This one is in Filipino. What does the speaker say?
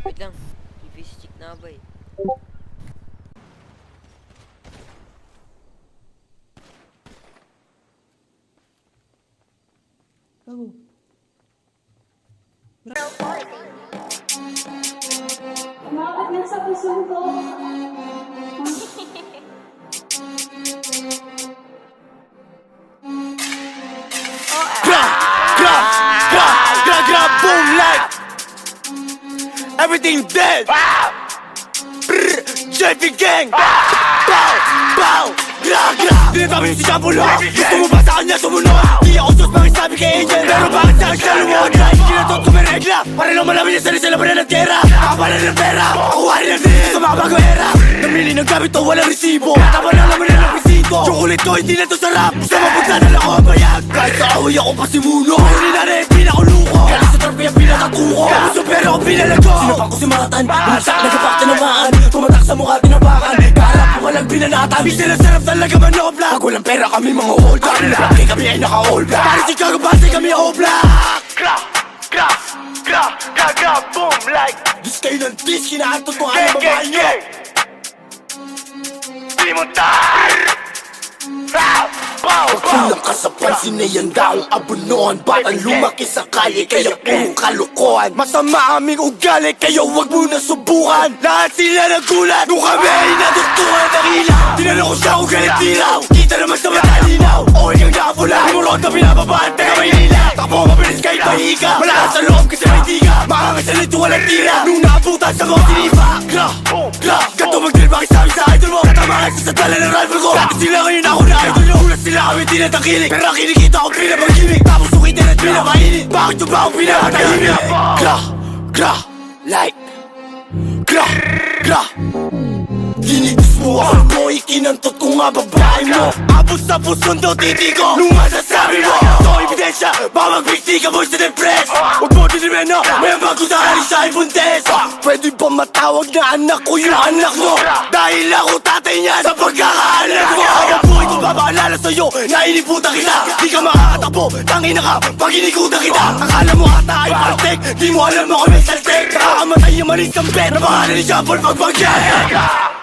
Wait lang. Face check na ba eh. Bago. Bakit nasa puso ko? Boom like everything dead. Brr, JP gang. Bow, bow, gra, gra. Tinatabi niyo si Jambulo. Gusto mo ba sa kanya sumunod? Di ako sus makisabi kay Angel. Pero bakit sa akin siya lumod? Kinatot ko may regla para lang malaman niya sarili sa labanan ng tiyera. Nakapalan ng pera, makuha rin ang din sa mga bago era. Namili ng gamit to, walang resibo. Tama lang naman na ng presito. Chocolate ko, hindi na to sarap. Gusto mapunta na lang ako ang bayag. Kahit sa away ako pasimuno. Huli na rin, pinakuluko. Galing sa trophy ang pinakatuko. Kamuso pero ako pinalago. Sinapang ko si Maratan, bumagsak, nagkapak tinamaan. Tumatak sa mukha, tinabakan. Kaharap ko walang binanatan. Di sila sarap talaga manobla. Pag walang pera kami mga hold back. Kaya kami ay naka-all black. Para si Kagabase kami all black. Gra, gra, gra, gra, gra, boom like. Diyos kayo ng dis, kinaantot ko ang babae nyo. Di mo tar. Pag kulang ka sa pansin na yan daong abunuan. Batang lumaki sa kalye kaya puro kalokohan. Masama aming ugali kaya wag mo na subukan. Lahat sila nagulat nung kami ay natutukan ng ilaw. Tinanong ko siya kung galit tiraw. Kita naman sa mata linaw. Oil yung nakapula, limurot na pinababaan. Taga Maynila, takbo mabilis kahit mahiga. Malakas sa loob kasi may tiga. Makangas sa lito walang tira. Nung naabutan sa mga tinipa. Gra, gra, gato mag-drill makisabi sa idol mo. Tamakan sa dala ng rifle ko. Dati sila ngayon ako na idol nyo. Ulas sila kami tinatakilik. Pero kinikita ko pinapag-gimmick. Tapos ukitin at pinakainit. Bakit yung ba akong pinapatahimik? Gra, gra, like. Gra, gra. Dinitis mo ako mo, ikinantot ko nga babae mo. Abos sa pusong do titi ko nung masasabi mo. Ito ebidensya, baka magbigti ka mo sa depress. Huwag mo dinimeno, may bago sa kari sa ibuntes. Pwede ba matawag na anak ko yung anak mo? Dahil ako tatay niya sa pagkakaanak mo. Habang buhay ko papaalala sa'yo na iniputan kita. Di ka makakatakbo, tangina ka pag inikutan kita. Akala mo ata ay partek, di mo alam mo kami saltek. Nakakamatay yung malis ang bet na pangalan ni Jean Paul Pagbagyan.